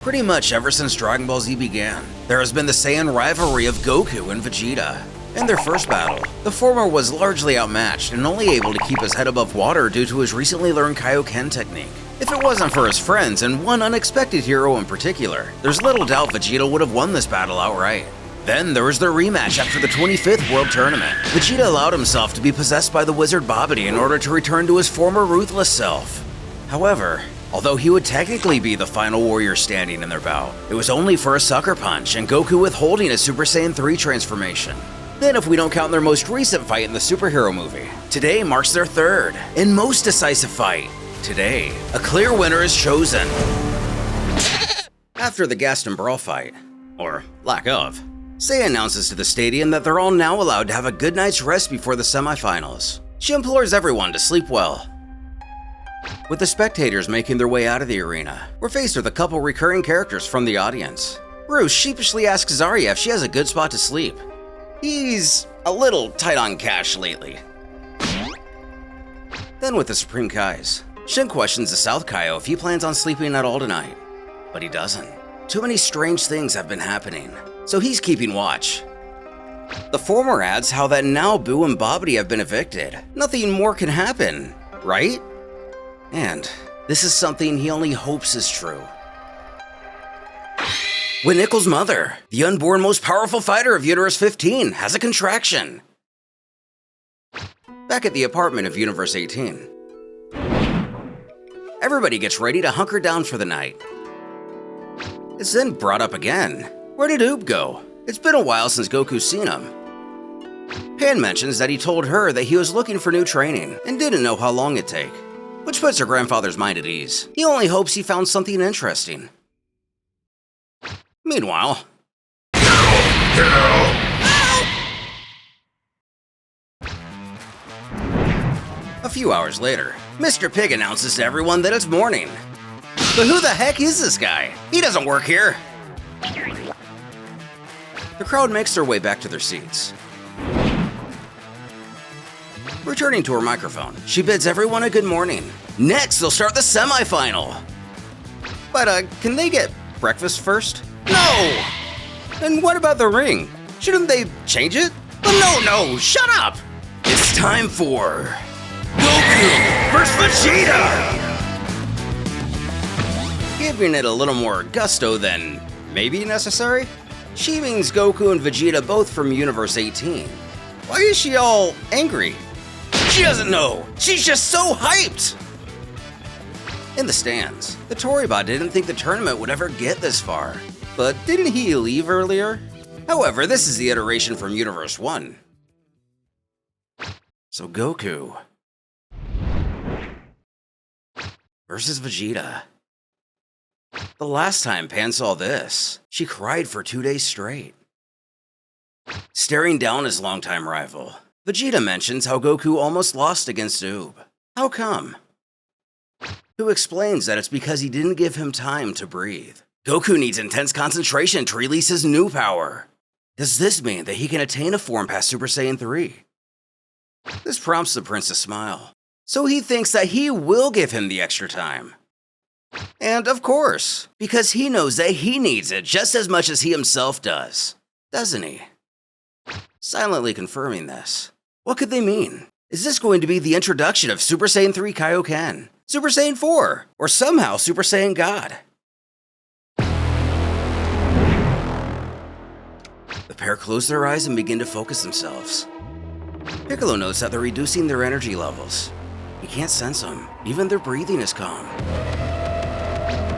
Pretty much ever since Dragon Ball Z began, there has been the Saiyan rivalry of Goku and Vegeta. In their first battle, the former was largely outmatched and only able to keep his head above water due to his recently learned Kaioken technique. If it wasn't for his friends and one unexpected hero in particular, there's little doubt Vegeta would have won this battle outright. Then there was their rematch after the 25th World Tournament. Vegeta allowed himself to be possessed by the wizard Babidi in order to return to his former ruthless self. However, although he would technically be the final warrior standing in their bout, it was only for a sucker punch and Goku withholding his Super Saiyan 3 transformation. Then if we don't count their most recent fight in the superhero movie, today marks their third and most decisive fight. Today, a clear winner is chosen. After the Gaston Brawl fight, or lack of, Sei announces to the stadium that they're all now allowed to have a good night's rest before the semifinals. She implores everyone to sleep well. With the spectators making their way out of the arena, we're faced with a couple recurring characters from the audience. Bruce sheepishly asks Zarya if she has a good spot to sleep. He's a little tight on cash lately. Then with the Supreme Kais, Shin questions the South Kaio if he plans on sleeping at all tonight. But he doesn't. Too many strange things have been happening, so he's keeping watch. The former adds how that now Boo and Babidi have been evicted. Nothing more can happen, right? And this is something he only hopes is true. When Nickel's mother, the unborn most powerful fighter of Universe 15, has a contraction. Back at the apartment of Universe 18, everybody gets ready to hunker down for the night. It's then brought up again. Where did Oob go? It's been a while since Goku's seen him. Pan mentions that he told her that he was looking for new training and didn't know how long it'd take, which puts her grandfather's mind at ease. He only hopes he found something interesting. Meanwhile, a few hours later, Mr. Pig announces to everyone that it's morning. But who the heck is this guy? He doesn't work here. The crowd makes their way back to their seats. Returning to her microphone, she bids everyone a good morning. Next, they'll start the semifinal. But can they get breakfast first? No! And what about the ring? Shouldn't they change it? Oh, no, shut up! It's time for Goku vs. Vegeta! Giving it a little more gusto than maybe necessary, she means Goku and Vegeta both from Universe 18. Why is she all angry? She doesn't know! She's just so hyped! In the stands, the Toribot didn't think the tournament would ever get this far. But didn't he leave earlier? However, this is the iteration from Universe 1. So Goku versus Vegeta. The last time Pan saw this, she cried for 2 days straight. Staring down his longtime rival, Vegeta mentions how Goku almost lost against Oob. How come? Who explains that it's because he didn't give him time to breathe. Goku needs intense concentration to release his new power. Does this mean that he can attain a form past Super Saiyan 3? This prompts the prince to smile, so he thinks that he will give him the extra time. And of course, because he knows that he needs it just as much as he himself does, doesn't he? Silently confirming this. What could they mean? Is this going to be the introduction of Super Saiyan 3 Kaioken, Super Saiyan 4, or somehow Super Saiyan God? The pair close their eyes and begin to focus themselves. Piccolo notes that they're reducing their energy levels. He can't sense them, even their breathing is calm.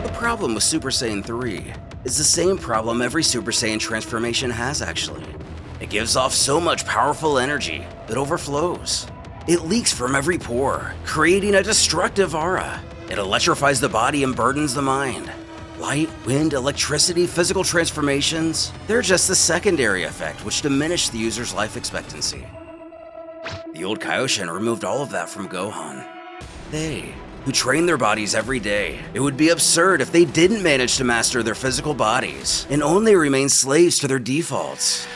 The problem with Super Saiyan 3 is the same problem every Super Saiyan transformation has actually. It gives off so much powerful energy that overflows. It leaks from every pore, creating a destructive aura. It electrifies the body and burdens the mind. Light, wind, electricity, physical transformations, they're just the secondary effect which diminish the user's life expectancy. The old Kaioshin removed all of that from Gohan. They, who train their bodies every day, it would be absurd if they didn't manage to master their physical bodies and only remain slaves to their defaults.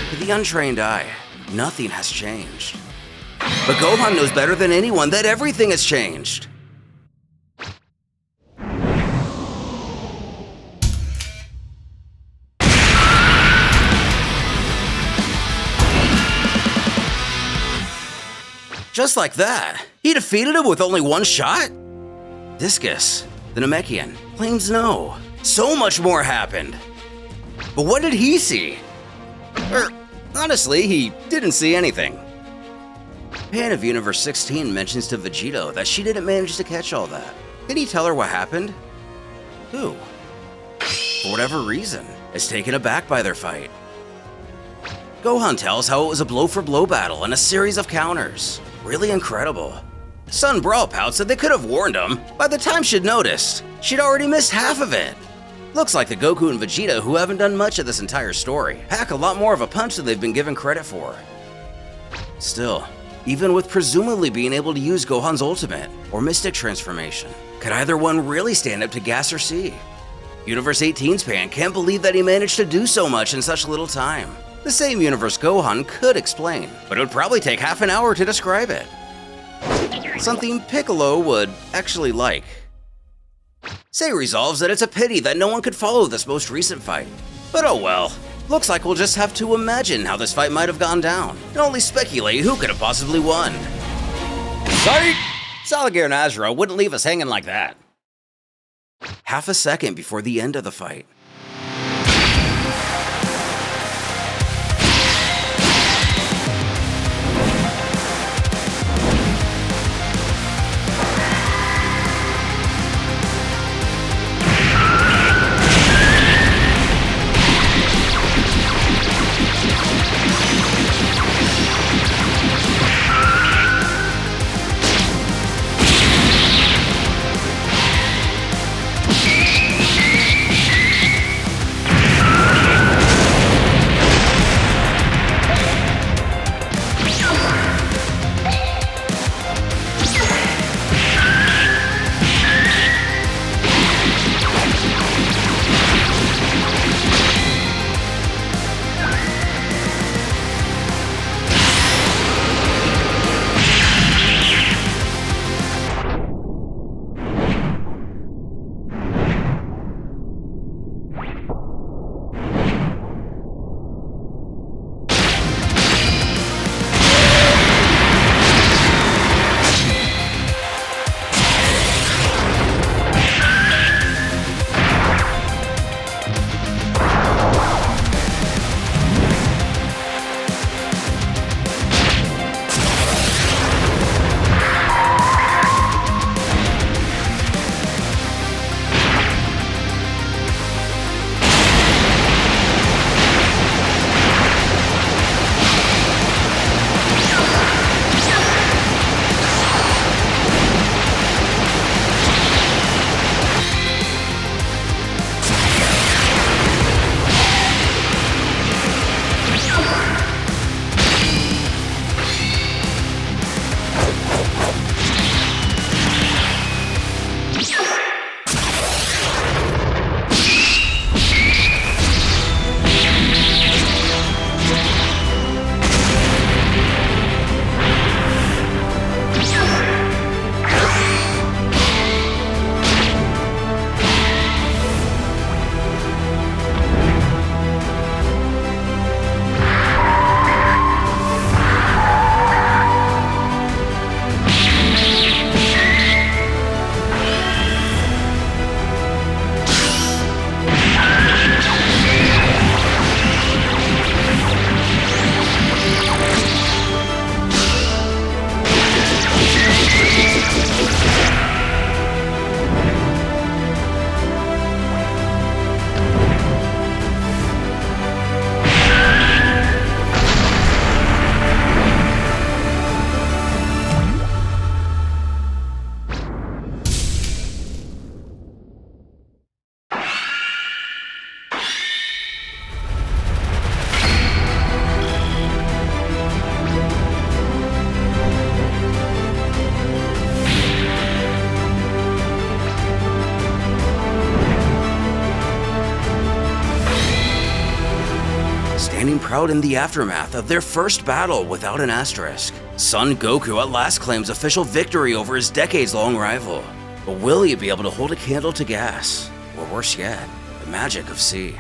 To the untrained eye, nothing has changed. But Gohan knows better than anyone that everything has changed. Just like that, he defeated him with only one shot? Discus, the Namekian, claims no. So much more happened. But what did he see? Honestly, he didn't see anything. Pan of Universe 16 mentions to Vegeta that she didn't manage to catch all that. Did he tell her what happened? Who? For whatever reason, is taken aback by their fight. Gohan tells how it was a blow-for-blow battle and a series of counters. Really incredible. Sun Brawl pouts that they could have warned him. By the time she'd noticed, she'd already missed half of it. Looks like the Goku and Vegeta, who haven't done much of this entire story, pack a lot more of a punch than they've been given credit for. Still, even with presumably being able to use Gohan's ultimate or Mystic transformation, could either one really stand up to Gas or C? Universe 18's Pan can't believe that he managed to do so much in such little time. The same universe Gohan could explain, but it would probably take half an hour to describe it. Something Piccolo would actually like. Say resolves that it's a pity that no one could follow this most recent fight. But oh well, looks like we'll just have to imagine how this fight might have gone down, and only speculate who could have possibly won. Sorry! Salagir and Asura wouldn't leave us hanging like that. Half a second before the end of the fight. Standing proud in the aftermath of their first battle without an asterisk, Son Goku at last claims official victory over his decades-long rival. But will he be able to hold a candle to Gas? Or worse yet, the magic of C?